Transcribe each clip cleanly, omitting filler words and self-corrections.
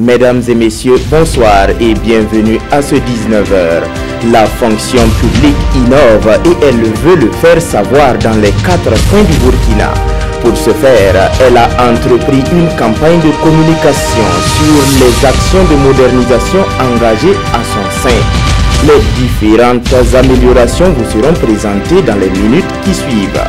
Mesdames et messieurs, bonsoir et bienvenue à ce 19h. La fonction publique innove et elle veut le faire savoir dans les 4 coins du Burkina. Pour ce faire, elle a entrepris une campagne de communication sur les actions de modernisation engagées à son sein. Les différentes améliorations vous seront présentées dans les minutes qui suivent.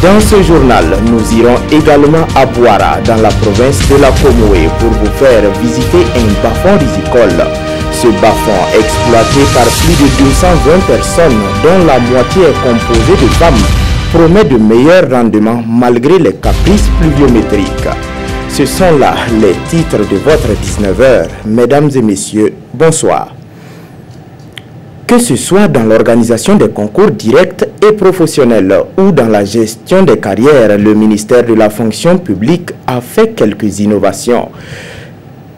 Dans ce journal, nous irons également à Bouara, dans la province de la Comoé, pour vous faire visiter un bas-fond rizicole. Ce bas-fond, exploité par plus de 220 personnes, dont la moitié est composée de femmes, promet de meilleurs rendements malgré les caprices pluviométriques. Ce sont là les titres de votre 19h. Mesdames et messieurs, bonsoir. Que ce soit dans l'organisation des concours directs et professionnels ou dans la gestion des carrières, le ministère de la fonction publique a fait quelques innovations.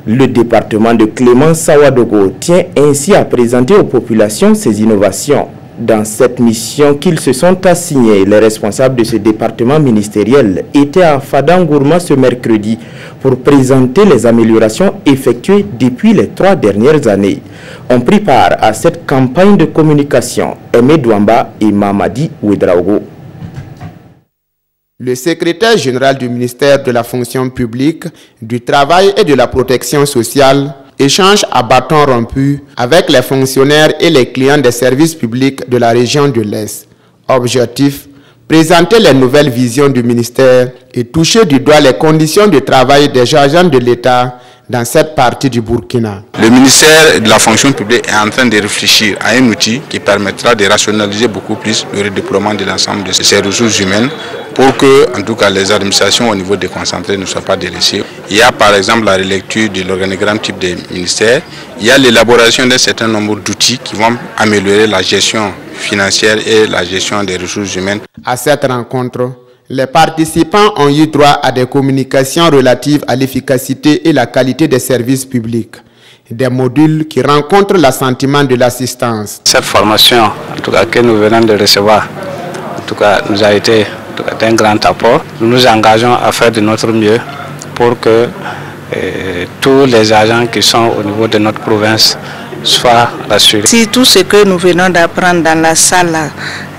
Le département de Clément Sawadogo tient ainsi à présenter aux populations ces innovations. Dans cette mission qu'ils se sont assignés, les responsables de ce département ministériel étaient à Fadangourma ce mercredi pour présenter les améliorations effectuées depuis les 3 dernières années. Ont pris part à cette campagne de communication Aimé Douamba et Mamadi Ouedraogo. Le secrétaire général du ministère de la fonction publique, du travail et de la protection sociale échange à bâton rompu avec les fonctionnaires et les clients des services publics de la région de l'Est. Objectif, présenter les nouvelles visions du ministère et toucher du doigt les conditions de travail des agents de l'État dans cette partie du Burkina. Le ministère de la fonction publique est en train de réfléchir à un outil qui permettra de rationaliser beaucoup plus le redéploiement de l'ensemble de ces ressources humaines pour que, en tout cas, les administrations au niveau déconcentré ne soient pas délaissées. Il y a par exemple la relecture de l'organigramme type des ministères. Il y a l'élaboration d'un certain nombre d'outils qui vont améliorer la gestion financière et la gestion des ressources humaines. À cette rencontre, les participants ont eu droit à des communications relatives à l'efficacité et la qualité des services publics. Des modules qui rencontrent l'assentiment de l'assistance. Cette formation, en tout cas, que nous venons de recevoir, en tout cas, nous a été d'un grand apport. Nous nous engageons à faire de notre mieux pour que tous les agents qui sont au niveau de notre province soient rassurés. Si tout ce que nous venons d'apprendre dans la salle,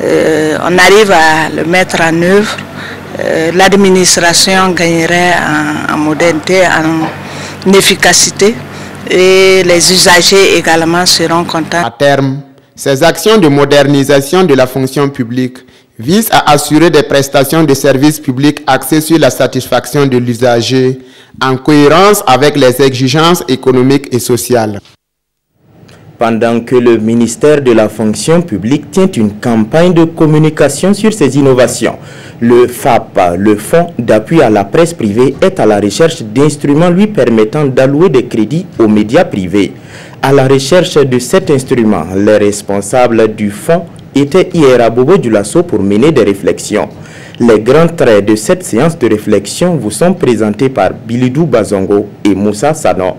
on arrive à le mettre en œuvre, l'administration gagnerait en modernité, en efficacité et les usagers également seront contents. À terme, ces actions de modernisation de la fonction publique visent à assurer des prestations de services publics axées sur la satisfaction de l'usager en cohérence avec les exigences économiques et sociales. Pendant que le ministère de la fonction publique tient une campagne de communication sur ces innovations, le FAP, le Fonds d'appui à la presse privée, est à la recherche d'instruments lui permettant d'allouer des crédits aux médias privés. À la recherche de cet instrument, les responsables du fonds étaient hier à Bobo Dioulasso pour mener des réflexions. Les grands traits de cette séance de réflexion vous sont présentés par Bilidou Bazongo et Moussa Sano.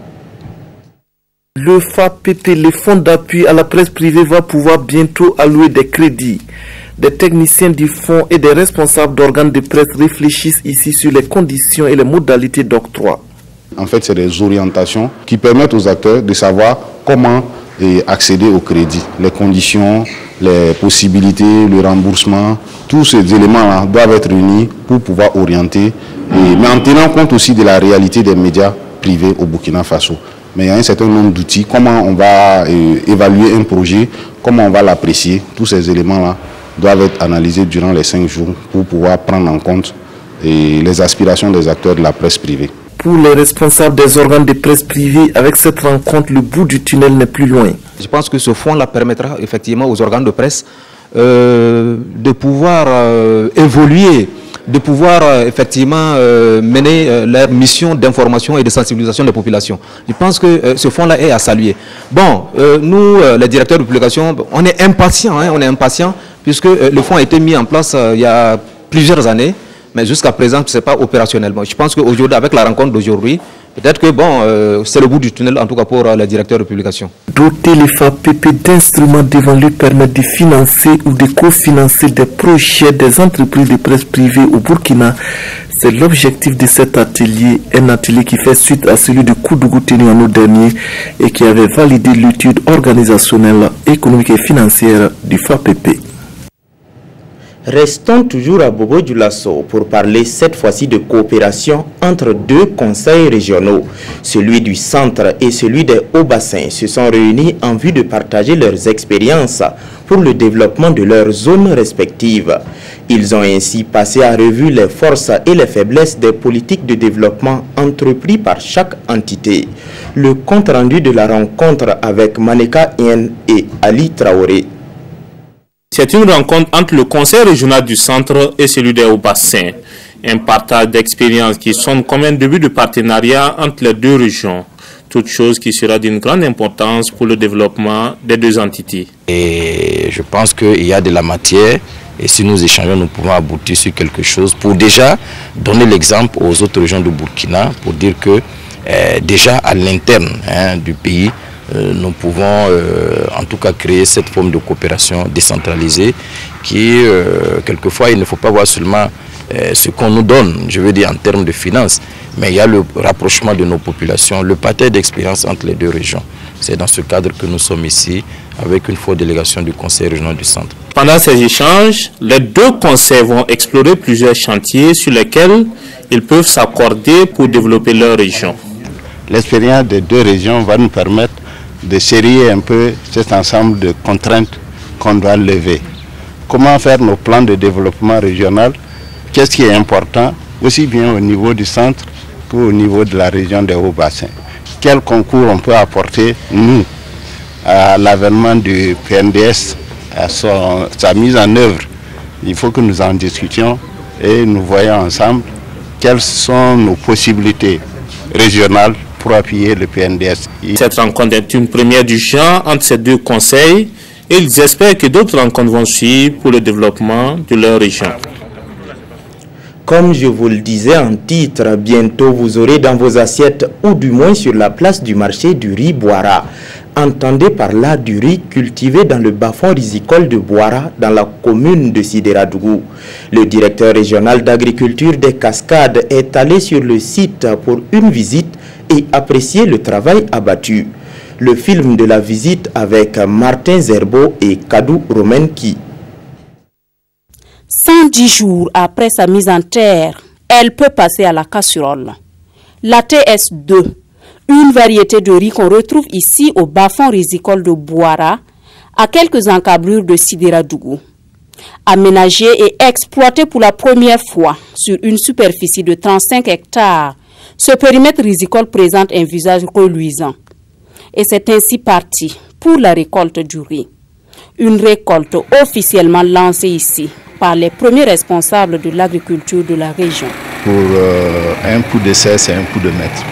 Le FAPP, le fonds d'appui à la presse privée, va pouvoir bientôt allouer des crédits. Des techniciens du fonds et des responsables d'organes de presse réfléchissent ici sur les conditions et les modalités d'octroi. En fait, c'est des orientations qui permettent aux acteurs de savoir comment accéder au crédit, les conditions, les possibilités, le remboursement. Tous ces éléments-là doivent être réunis pour pouvoir orienter, mais en tenant compte aussi de la réalité des médias privés au Burkina Faso. Mais il y a un certain nombre d'outils, comment on va évaluer un projet, comment on va l'apprécier. Tous ces éléments-là doivent être analysés durant les 5 jours pour pouvoir prendre en compte les aspirations des acteurs de la presse privée. Pour les responsables des organes de presse privée, avec cette rencontre, le bout du tunnel n'est plus loin. Je pense que ce fonds-là permettra effectivement aux organes de presse de pouvoir évoluer, de pouvoir effectivement mener leur mission d'information et de sensibilisation des populations. Je pense que ce fonds-là est à saluer. Bon, nous, les directeurs de publication, on est impatients, puisque le fonds a été mis en place il y a plusieurs années, mais jusqu'à présent, ce n'est pas opérationnel. Bon, je pense qu'aujourd'hui, avec la rencontre d'aujourd'hui, peut-être que bon, c'est le bout du tunnel, en tout cas pour les directeurs de publication. Doter les FAPP d'instruments devant lui permettre de financer ou de cofinancer des projets des entreprises de presse privée au Burkina, C'est l'objectif de cet atelier, un atelier qui fait suite à celui de Koudougou tenu en août dernier et qui avait validé l'étude organisationnelle, économique et financière du FAPP. Restons toujours à Bobo-Dioulasso pour parler cette fois-ci de coopération entre deux conseils régionaux. Celui du centre et celui des Hauts-Bassins se sont réunis en vue de partager leurs expériences pour le développement de leurs zones respectives. Ils ont ainsi passé à revue les forces et les faiblesses des politiques de développement entrepris par chaque entité. Le compte-rendu de la rencontre avec Maneka Ien et Ali Traoré. C'est une rencontre entre le conseil régional du centre et celui des Hauts-Bassins. Un partage d'expériences qui sonne comme un début de partenariat entre les deux régions. Toute chose qui sera d'une grande importance pour le développement des deux entités. Et je pense qu'il y a de la matière et si nous échangeons, nous pouvons aboutir sur quelque chose pour déjà donner l'exemple aux autres régions de Burkina pour dire que déjà à l'interne du pays, nous pouvons en tout cas créer cette forme de coopération décentralisée qui, quelquefois, il ne faut pas voir seulement ce qu'on nous donne, je veux dire en termes de finances, mais il y a le rapprochement de nos populations, le partage d'expérience entre les deux régions. C'est dans ce cadre que nous sommes ici avec une forte délégation du Conseil régional du centre. Pendant ces échanges, les deux conseils vont explorer plusieurs chantiers sur lesquels ils peuvent s'accorder pour développer leur région. L'expérience des deux régions va nous permettre de serrer un peu cet ensemble de contraintes qu'on doit lever. Comment faire nos plans de développement régional? Qu'est-ce qui est important, aussi bien au niveau du centre qu'au niveau de la région des Hauts-Bassins? Quel concours on peut apporter, nous, à l'avènement du PNDS, à sa mise en œuvre? Il faut que nous en discutions et nous voyons ensemble quelles sont nos possibilités régionales pour appuyer le PNDS. Cette rencontre est une première du genre entre ces deux conseils et ils espèrent que d'autres rencontres vont suivre pour le développement de leur région. Comme je vous le disais en titre, bientôt vous aurez dans vos assiettes ou du moins sur la place du marché du riz Boara. Entendez par là du riz cultivé dans le bas-fond risicole de Boara dans la commune de Sidéradougou. Le directeur régional d'agriculture des Cascades est allé sur le site pour une visite et apprécier le travail abattu. Le film de la visite avec Martin Zerbo et Kadou Romenki. 110 jours après sa mise en terre, elle peut passer à la casserole. La TS2, une variété de riz qu'on retrouve ici au bas-fond risicole de Boara, à quelques encablures de Sidéradougou. Aménagé et exploité pour la première fois sur une superficie de 35 hectares, ce périmètre risicole présente un visage reluisant. Et c'est ainsi parti pour la récolte du riz. Une récolte officiellement lancée ici par les premiers responsables de l'agriculture de la région. Pour un coup de serre, c'est un coup de maître.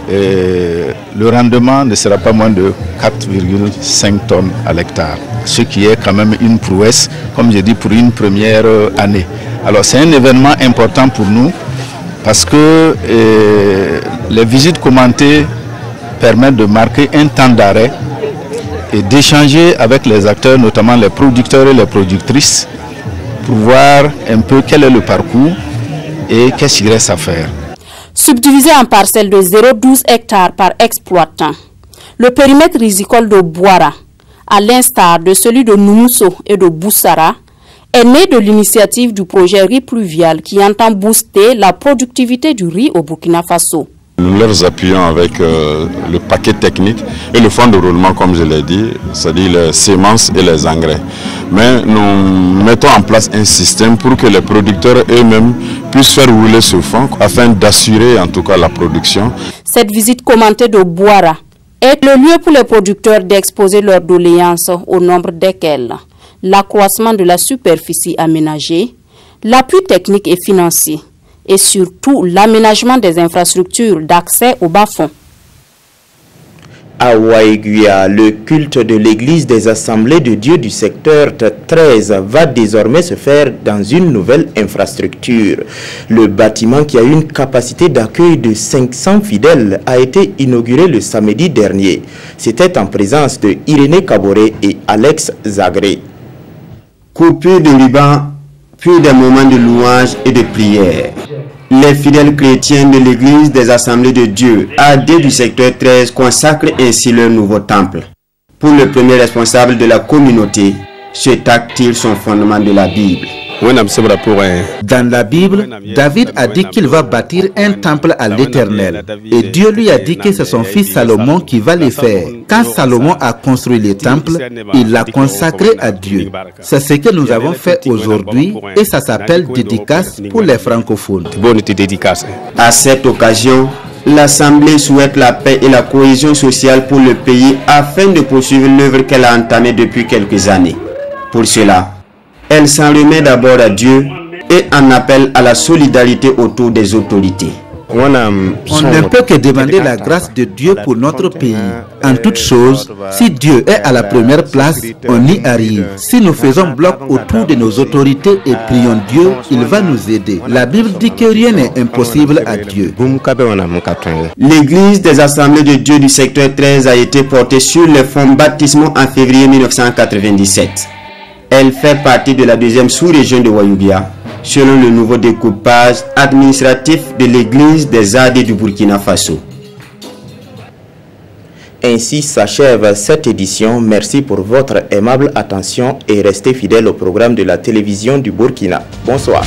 Et le rendement ne sera pas moins de 4,5 tonnes à l'hectare, ce qui est quand même une prouesse, comme je dis, pour une première année. Alors c'est un événement important pour nous parce que les visites commentées permettent de marquer un temps d'arrêt et d'échanger avec les acteurs, notamment les producteurs et les productrices, pour voir un peu quel est le parcours et qu'est-ce qu'il reste à faire. Subdivisé en parcelles de 0,12 hectares par exploitant, le périmètre risicole de Boara, à l'instar de celui de Noumousso et de Boussara, est né de l'initiative du projet riz pluvial qui entend booster la productivité du riz au Burkina Faso. Nous leur appuyons avec le paquet technique et le fonds de roulement, comme je l'ai dit, c'est-à-dire les semences et les engrais. Mais nous mettons en place un système pour que les producteurs eux-mêmes puissent faire rouler ce fonds afin d'assurer en tout cas la production. Cette visite commentée de Boara est le lieu pour les producteurs d'exposer leurs doléances, au nombre desquelles l'accroissement de la superficie aménagée, l'appui technique et financier, et surtout l'aménagement des infrastructures d'accès au bas-fond. À Waïguia, le culte de l'église des Assemblées de Dieu du secteur 13 va désormais se faire dans une nouvelle infrastructure. Le bâtiment, qui a une capacité d'accueil de 500 fidèles, a été inauguré le samedi dernier. C'était en présence de Irénée Kaboré et Alex Zagré. Coupure de ruban, puis des moments de louange et de prière. Les fidèles chrétiens de l'église des Assemblées de Dieu, AD du secteur 13, consacrent ainsi leur nouveau temple. Pour le premier responsable de la communauté, cet acte tire son fondement de la Bible. Dans la Bible, David a dit qu'il va bâtir un temple à l'Éternel. Et Dieu lui a dit que c'est son fils Salomon qui va le faire. Quand Salomon a construit le temple, il l'a consacré à Dieu. C'est ce que nous avons fait aujourd'hui et ça s'appelle dédicace pour les francophones. À cette occasion, l'Assemblée souhaite la paix et la cohésion sociale pour le pays afin de poursuivre l'œuvre qu'elle a entamée depuis quelques années. Pour cela, elle s'en remet d'abord à Dieu et en appelle à la solidarité autour des autorités. On ne peut que demander la grâce de Dieu pour notre pays. En toute chose, si Dieu est à la première place, on y arrive. Si nous faisons bloc autour de nos autorités et prions Dieu, il va nous aider. La Bible dit que rien n'est impossible à Dieu. L'église des Assemblées de Dieu du secteur 13 a été portée sur les fonds baptismaux en février 1997. Elle fait partie de la deuxième sous-région de Wayouguia, selon le nouveau découpage administratif de l'église des AD du Burkina Faso. Ainsi s'achève cette édition. Merci pour votre aimable attention et restez fidèles au programme de la télévision du Burkina. Bonsoir.